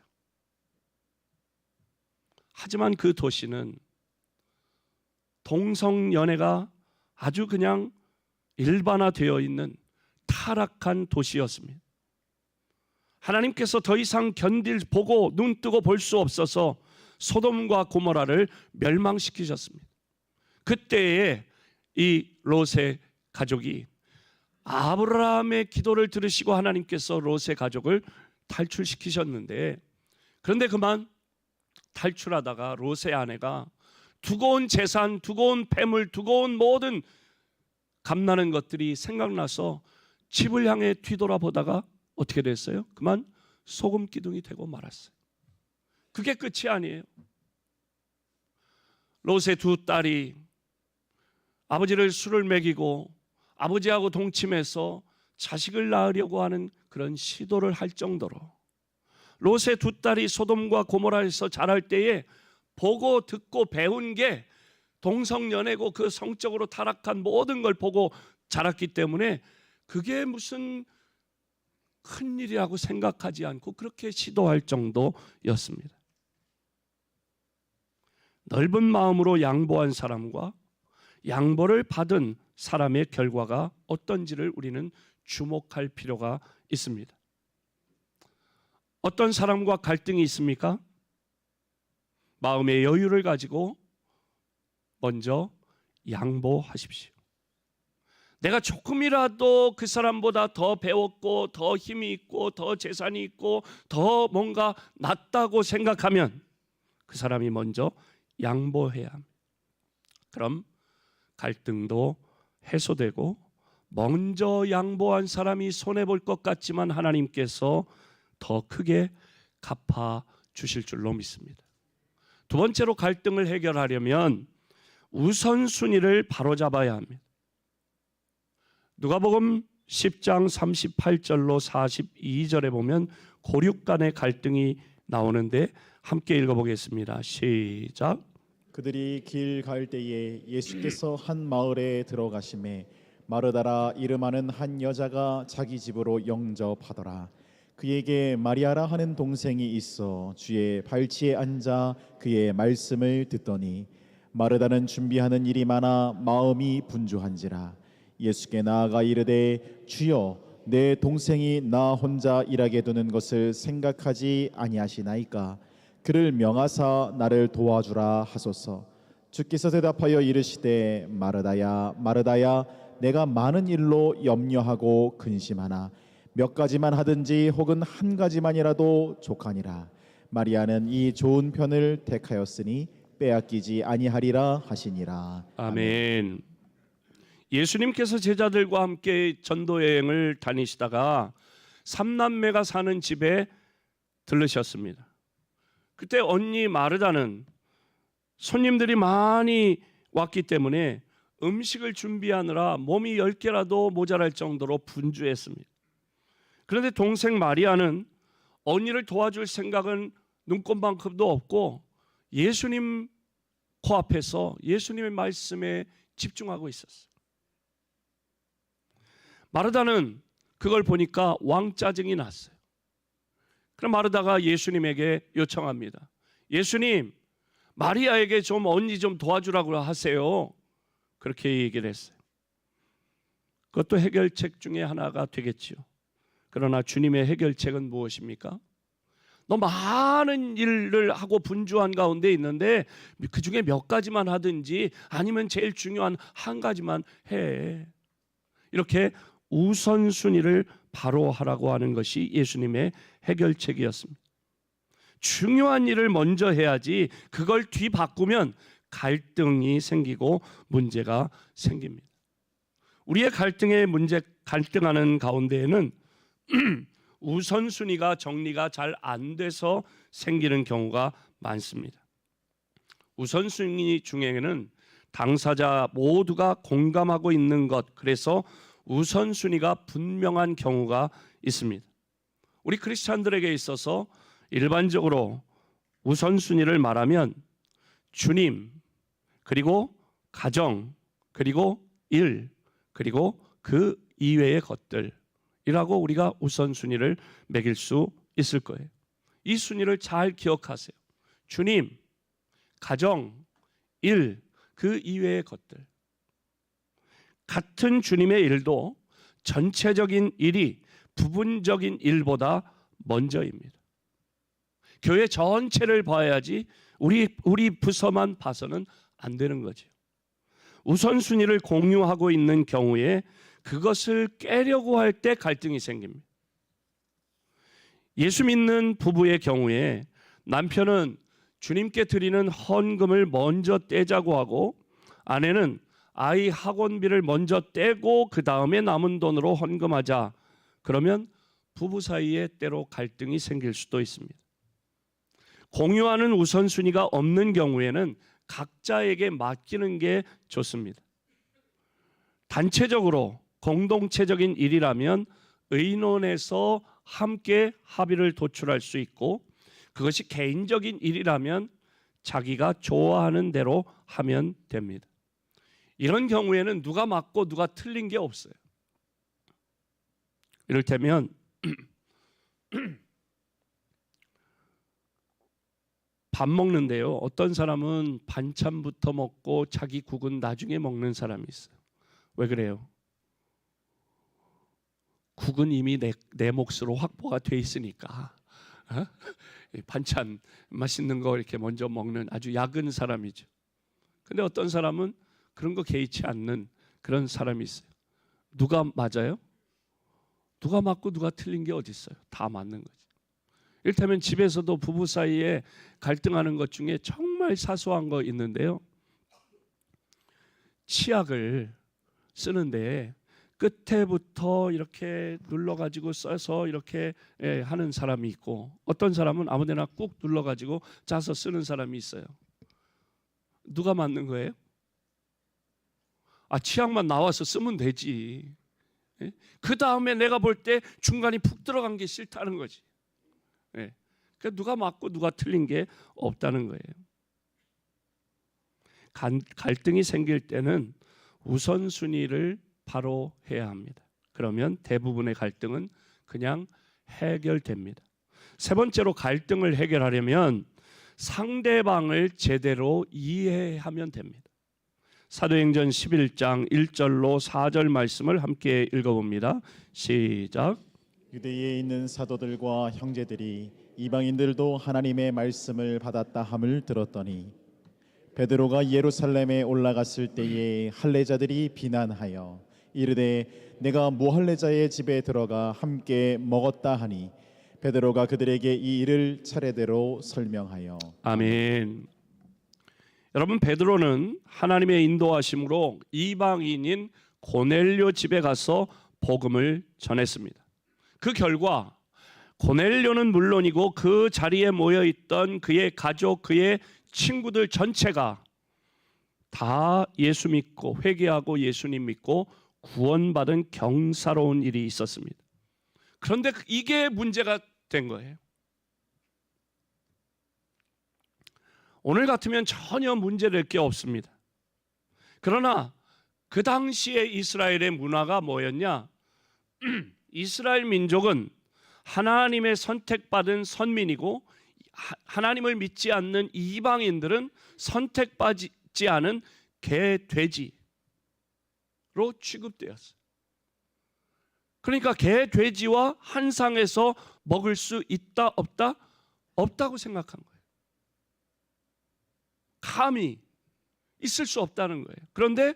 A: 하지만 그 도시는 동성연애가 아주 그냥 일반화되어 있는 타락한 도시였습니다. 하나님께서 더 이상 보고 눈 뜨고 볼 수 없어서 소돔과 고모라를 멸망시키셨습니다. 그때에 이 롯의 가족이 아브라함의 기도를 들으시고 하나님께서 롯의 가족을 탈출시키셨는데, 그런데 그만 탈출하다가 롯의 아내가 두고 온 재산, 두고 온 폐물, 두고 온 모든 값나는 것들이 생각나서 집을 향해 뒤돌아보다가 어떻게 됐어요? 그만 소금 기둥이 되고 말았어요. 그게 끝이 아니에요. 롯의 두 딸이 아버지를 술을 먹이고 아버지하고 동침해서 자식을 낳으려고 하는 그런 시도를 할 정도로 롯의 두 딸이 소돔과 고모라에서 자랄 때에 보고 듣고 배운 게 동성연애고 그 성적으로 타락한 모든 걸 보고 자랐기 때문에 그게 무슨 큰 일이라고 생각하지 않고 그렇게 시도할 정도였습니다. 넓은 마음으로 양보한 사람과 양보를 받은 사람의 결과가 어떤지를 우리는 주목할 필요가 있습니다. 어떤 사람과 갈등이 있습니까? 마음의 여유를 가지고 먼저 양보하십시오. 내가 조금이라도 그 사람보다 더 배웠고 더 힘이 있고 더 재산이 있고 더 뭔가 낫다고 생각하면 그 사람이 먼저 양보해야 합니다. 그럼 갈등도 해소되고 먼저 양보한 사람이 손해볼 것 같지만 하나님께서 더 크게 갚아 주실 줄로 믿습니다. 두 번째로 갈등을 해결하려면 우선순위를 바로잡아야 합니다. 누가복음 10장 38절로 42절에 보면 고륙 간의 갈등이 나오는데 함께 읽어보겠습니다. 시작.
C: 그들이 길 갈 때에 예수께서 한 마을에 들어가심에 마르다라 이름하는 한 여자가 자기 집으로 영접하더라. 그에게 마리아라 하는 동생이 있어 주의 발치에 앉아 그의 말씀을 듣더니 마르다는 준비하는 일이 많아 마음이 분주한지라. 예수께 나아가 이르되 주여 내 동생이 나 혼자 일하게 두는 것을 생각하지 아니하시나이까. 그를 명하사 나를 도와주라 하소서. 주께서 대답하여 이르시되 마르다야 마르다야 내가 많은 일로 염려하고 근심하나 몇 가지만 하든지 혹은 한 가지만이라도 족하니라. 마리아는 이 좋은 편을 택하였으니 빼앗기지 아니하리라 하시니라.
A: 아멘. 예수님께서 제자들과 함께 전도 여행을 다니시다가 삼남매가 사는 집에 들르셨습니다. 그때 언니 마르다는 손님들이 많이 왔기 때문에 음식을 준비하느라 몸이 10개라도 모자랄 정도로 분주했습니다. 그런데 동생 마리아는 언니를 도와줄 생각은 눈꼽만큼도 없고 예수님 코앞에서 예수님의 말씀에 집중하고 있었어요. 마르다는 그걸 보니까 왕짜증이 났어요. 그럼 마르다가 예수님에게 요청합니다. 예수님, 마리아에게 좀 언니 좀 도와주라고 하세요. 그렇게 얘기를 했어요. 그것도 해결책 중에 하나가 되겠지요. 그러나 주님의 해결책은 무엇입니까? 너 많은 일을 하고 분주한 가운데 있는데 그 중에 몇 가지만 하든지 아니면 제일 중요한 한 가지만 해. 이렇게 우선순위를 바로 하라고 하는 것이 예수님의 해결책이었습니다. 중요한 일을 먼저 해야지 그걸 뒤바꾸면 갈등이 생기고 문제가 생깁니다. 우리의 갈등하는 가운데에는 우선순위가 정리가 잘 안 돼서 생기는 경우가 많습니다. 우선순위 중에는 당사자 모두가 공감하고 있는 것, 그래서 우선순위가 분명한 경우가 있습니다. 우리 크리스찬들에게 있어서 일반적으로 우선순위를 말하면 주님, 그리고 가정, 그리고 일, 그리고 그 이외의 것들이라고 우리가 우선순위를 매길 수 있을 거예요. 이 순위를 잘 기억하세요. 주님, 가정, 일, 그 이외의 것들. 같은 주님의 일도 전체적인 일이 부분적인 일보다 먼저입니다. 교회 전체를 봐야지 우리 부서만 봐서는 안 되는 거죠. 우선순위를 공유하고 있는 경우에 그것을 깨려고 할 때 갈등이 생깁니다. 예수 믿는 부부의 경우에 남편은 주님께 드리는 헌금을 먼저 떼자고 하고 아내는 아이 학원비를 먼저 떼고 그 다음에 남은 돈으로 헌금하자. 그러면 부부 사이에 때로 갈등이 생길 수도 있습니다. 공유하는 우선순위가 없는 경우에는 각자에게 맡기는 게 좋습니다. 단체적으로 공동체적인 일이라면 의논해서 함께 합의를 도출할 수 있고, 그것이 개인적인 일이라면 자기가 좋아하는 대로 하면 됩니다. 이런 경우에는 누가 맞고 누가 틀린 게 없어요. 이를테면 밥 먹는데요, 어떤 사람은 반찬부터 먹고 자기 국은 나중에 먹는 사람이 있어요. 왜 그래요? 국은 이미 내 몫으로 확보가 돼 있으니까 반찬 맛있는 거 이렇게 먼저 먹는 아주 약은 사람이죠. 근데 어떤 사람은 그런 거 개의치 않는 그런 사람이 있어요. 누가 맞아요? 누가 맞고 누가 틀린 게 어디 있어요? 다 맞는 거지. 이를테면 집에서도 부부 사이에 갈등하는 것 중에 정말 사소한 거 있는데요. 치약을 쓰는데 끝에부터 이렇게 눌러가지고 써서 이렇게 하는 사람이 있고, 어떤 사람은 아무데나 꾹 눌러가지고 짜서 쓰는 사람이 있어요. 누가 맞는 거예요? 치약만 나와서 쓰면 되지. 그 다음에 내가 볼 때 중간이 푹 들어간 게 싫다는 거지. 그러니까 누가 맞고 누가 틀린 게 없다는 거예요. 갈등이 생길 때는 우선순위를 바로 해야 합니다. 그러면 대부분의 갈등은 그냥 해결됩니다. 세 번째로, 갈등을 해결하려면 상대방을 제대로 이해하면 됩니다. 사도행전 11장 1절로 4절 말씀을 함께 읽어봅니다. 시작.
C: 유대에 있는 사도들과 형제들이 이방인들도 하나님의 말씀을 받았다 함을 들었더니 베드로가 예루살렘에 올라갔을 때에 할례자들이 비난하여 이르되 내가 무할례자의 집에 들어가 함께 먹었다 하니 베드로가 그들에게 이 일을 차례대로 설명하여
A: 아멘. 여러분, 베드로는 하나님의 인도하심으로 이방인인 고넬료 집에 가서 복음을 전했습니다. 그 결과 고넬료는 물론이고 그 자리에 모여 있던 그의 가족, 그의 친구들 전체가 다 예수 믿고 회개하고 예수님 믿고 구원받은 경사로운 일이 있었습니다. 그런데 이게 문제가 된 거예요. 오늘 같으면 전혀 문제될 게 없습니다. 그러나 그 당시에 이스라엘의 문화가 뭐였냐? 이스라엘 민족은 하나님의 선택받은 선민이고 하나님을 믿지 않는 이방인들은 선택받지 않은 개, 돼지로 취급되었어요. 그러니까 개, 돼지와 한 상에서 먹을 수 있다 없다? 없다고 생각한 거예요. 감히 있을 수 없다는 거예요. 그런데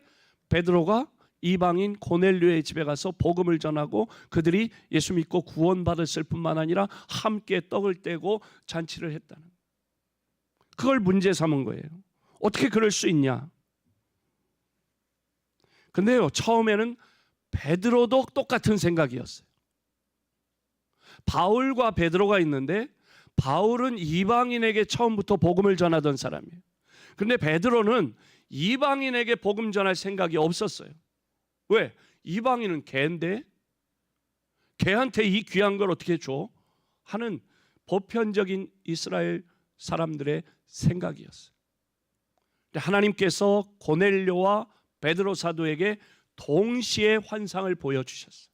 A: 베드로가 이방인 고넬료의 집에 가서 복음을 전하고 그들이 예수 믿고 구원받았을 뿐만 아니라 함께 떡을 떼고 잔치를 했다는 거예요. 그걸 문제 삼은 거예요. 어떻게 그럴 수 있냐? 근데요, 처음에는 베드로도 똑같은 생각이었어요. 바울과 베드로가 있는데 바울은 이방인에게 처음부터 복음을 전하던 사람이에요. 근데 베드로는 이방인에게 복음 전할 생각이 없었어요. 왜? 이방인은 개인데 개한테 이 귀한 걸 어떻게 줘? 하는 보편적인 이스라엘 사람들의 생각이었어요. 하나님께서 고넬료와 베드로 사도에게 동시에 환상을 보여주셨어요.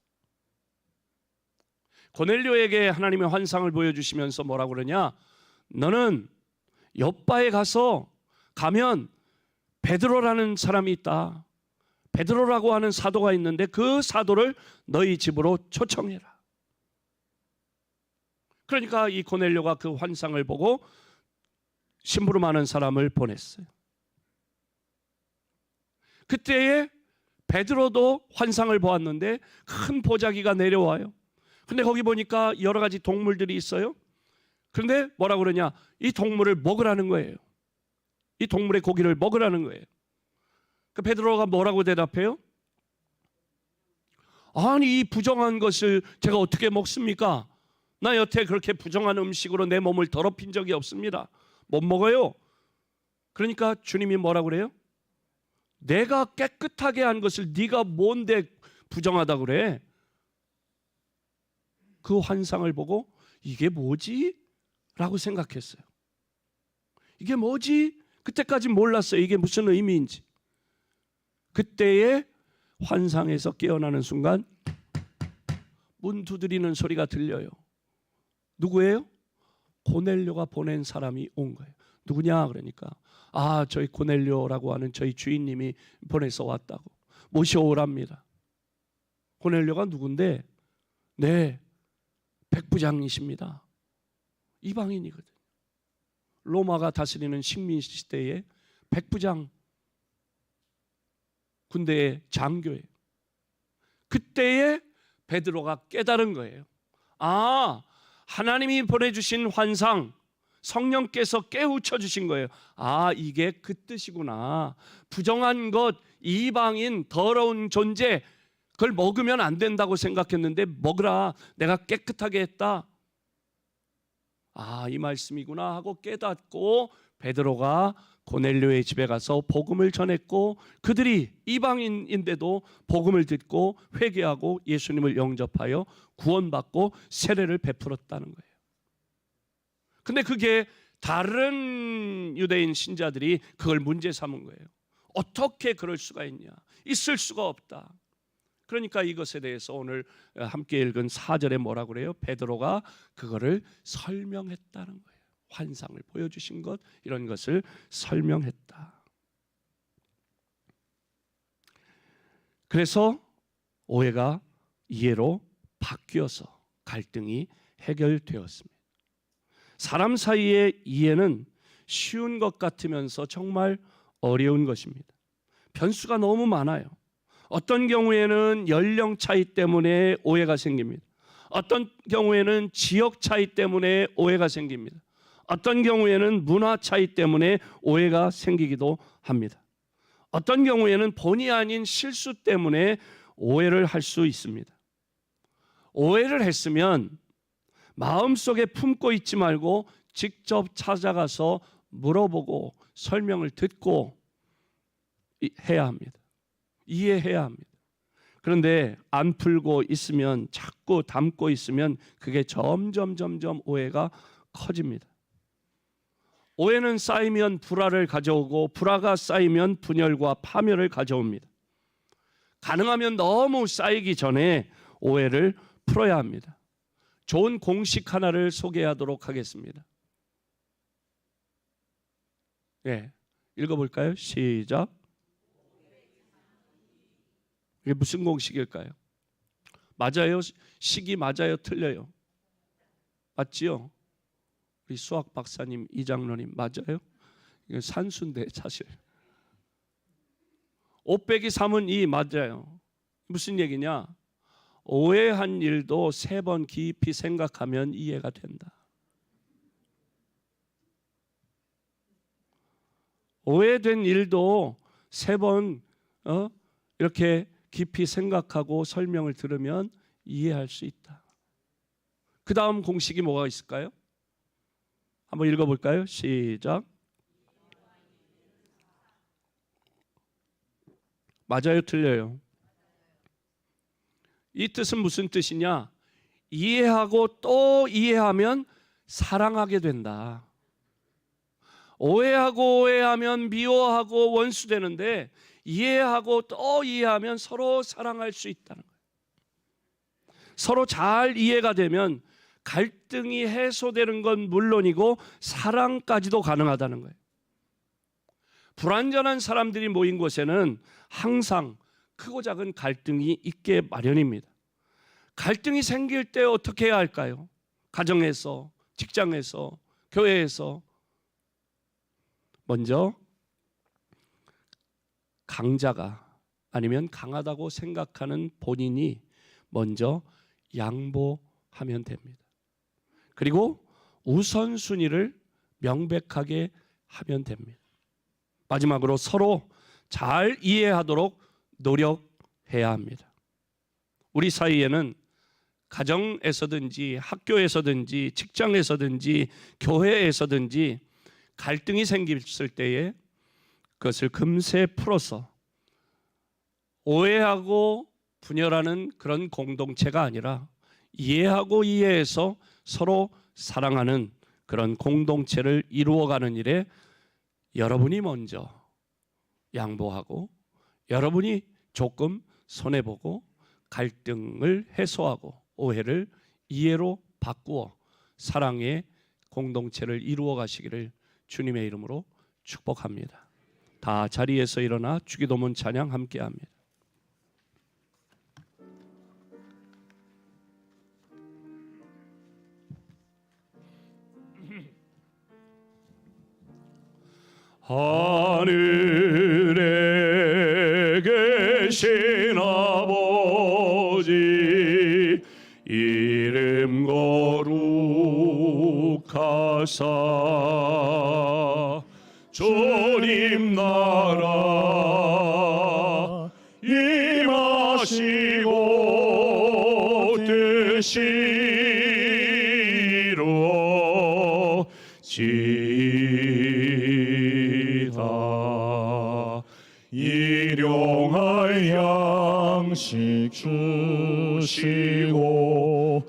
A: 고넬료에게 하나님의 환상을 보여주시면서 뭐라고 그러냐? 너는 욥바에 가면 베드로라는 사람이 있다. 베드로라고 하는 사도가 있는데 그 사도를 너희 집으로 초청해라. 그러니까 이 고넬료가 그 환상을 보고 심부름하는 사람을 보냈어요. 그때에 베드로도 환상을 보았는데 큰 보자기가 내려와요. 근데 거기 보니까 여러 가지 동물들이 있어요. 그런데 뭐라고 그러냐? 이 동물을 먹으라는 거예요. 이 동물의 고기를 먹으라는 거예요. 그 베드로가 뭐라고 대답해요? 아니, 이 부정한 것을 제가 어떻게 먹습니까? 나 여태 그렇게 부정한 음식으로 내 몸을 더럽힌 적이 없습니다. 못 먹어요. 그러니까 주님이 뭐라고 그래요? 내가 깨끗하게 한 것을 네가 뭔데 부정하다고 그래? 그 환상을 보고 이게 뭐지? 라고 생각했어요. 이게 뭐지? 그때까지 몰랐어요. 이게 무슨 의미인지. 그때의 환상에서 깨어나는 순간 문 두드리는 소리가 들려요. 누구예요? 고넬료가 보낸 사람이 온 거예요. 누구냐? 그러니까 저희 고넬료라고 하는 저희 주인님이 보내서 왔다고 모셔오랍니다. 고넬료가 누군데? 네, 백부장이십니다. 이방인이거든요. 로마가 다스리는 식민 시대에 백부장 군대의 장교예요. 그때에 베드로가 깨달은 거예요. 하나님이 보내주신 환상, 성령께서 깨우쳐 주신 거예요. 이게 그 뜻이구나. 부정한 것, 이방인, 더러운 존재, 그걸 먹으면 안 된다고 생각했는데 먹으라. 내가 깨끗하게 했다. 이 말씀이구나 하고 깨닫고 베드로가 고넬료의 집에 가서 복음을 전했고 그들이 이방인인데도 복음을 듣고 회개하고 예수님을 영접하여 구원받고 세례를 베풀었다는 거예요. 근데 그게 다른 유대인 신자들이 그걸 문제 삼은 거예요. 어떻게 그럴 수가 있냐? 있을 수가 없다. 그러니까 이것에 대해서 오늘 함께 읽은 4절에 뭐라고 그래요? 베드로가 그거를 설명했다는 거예요. 환상을 보여주신 것, 이런 것을 설명했다. 그래서 오해가 이해로 바뀌어서 갈등이 해결되었습니다. 사람 사이의 이해는 쉬운 것 같으면서 정말 어려운 것입니다. 변수가 너무 많아요. 어떤 경우에는 연령 차이 때문에 오해가 생깁니다. 어떤 경우에는 지역 차이 때문에 오해가 생깁니다. 어떤 경우에는 문화 차이 때문에 오해가 생기기도 합니다. 어떤 경우에는 본의 아닌 실수 때문에 오해를 할 수 있습니다. 오해를 했으면 마음속에 품고 있지 말고 직접 찾아가서 물어보고 설명을 듣고 해야 합니다. 이해해야 합니다. 그런데 안 풀고 있으면, 자꾸 담고 있으면 그게 점점 오해가 커집니다. 오해는 쌓이면 불화를 가져오고, 불화가 쌓이면 분열과 파멸을 가져옵니다. 가능하면 너무 쌓이기 전에 오해를 풀어야 합니다. 좋은 공식 하나를 소개하도록 하겠습니다. 예, 읽어볼까요? 시작. 이게 무슨 공식일까요? 맞아요? 식이 맞아요? 틀려요? 맞지요? 우리 수학 박사님, 이장로님 맞아요? 이거 산수인데 사실 5 빼기 3은 2 맞아요. 무슨 얘기냐? 오해한 일도 3번 깊이 생각하면 이해가 된다. 오해된 일도 3번 이렇게 깊이 생각하고 설명을 들으면 이해할 수 있다. 그 다음 공식이 뭐가 있을까요? 한번 읽어볼까요? 시작. 맞아요? 틀려요? 이 뜻은 무슨 뜻이냐? 이해하고 또 이해하면 사랑하게 된다. 오해하면 미워하고 원수 되는데, 이해하고 또 이해하면 서로 사랑할 수 있다는 거예요. 서로 잘 이해가 되면 갈등이 해소되는 건 물론이고 사랑까지도 가능하다는 거예요. 불완전한 사람들이 모인 곳에는 항상 크고 작은 갈등이 있게 마련입니다. 갈등이 생길 때 어떻게 해야 할까요? 가정에서, 직장에서, 교회에서. 먼저 강자가, 아니면 강하다고 생각하는 본인이 먼저 양보하면 됩니다. 그리고 우선순위를 명백하게 하면 됩니다. 마지막으로 서로 잘 이해하도록 노력해야 합니다. 우리 사이에는 가정에서든지 학교에서든지 직장에서든지 교회에서든지 갈등이 생겼을 때에 그것을 금세 풀어서 오해하고 분열하는 그런 공동체가 아니라 이해하고 이해해서 서로 사랑하는 그런 공동체를 이루어가는 일에 여러분이 먼저 양보하고, 여러분이 조금 손해보고 갈등을 해소하고 오해를 이해로 바꾸어 사랑의 공동체를 이루어 가시기를 주님의 이름으로 축복합니다. 다 자리에서 일어나 주기도문 찬양 함께합니다. 하늘에 계신 아버지, 이름 거룩하사 주님 나라 임하시고 뜻이 이루어지이다. 일용할 양식 주시고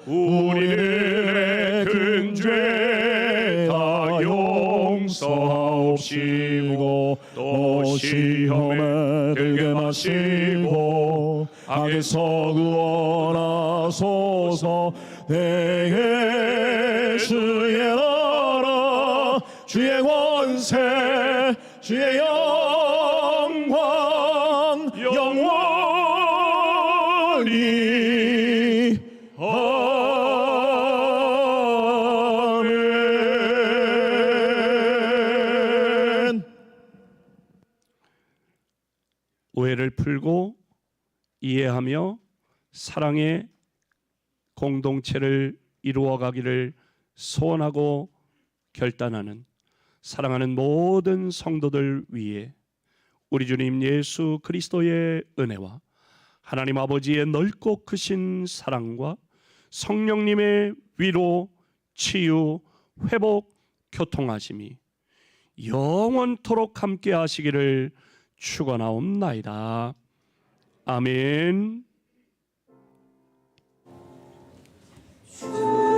A: 우리들의 큰 죄 다 용서하옵시고 또 시험에 들게 마시고 악에서 구원하소서. 내게 주의 나라 주의 권세 주의 영광 영원히 오해를 풀고 이해하며 사랑의 공동체를 이루어가기를 소원하고 결단하는 사랑하는 모든 성도들 위해 우리 주님 예수 그리스도의 은혜와 하나님 아버지의 넓고 크신 사랑과 성령님의 위로, 치유, 회복, 교통하심이 영원토록 함께 하시기를 축원하옵나이다. 아멘.
B: 주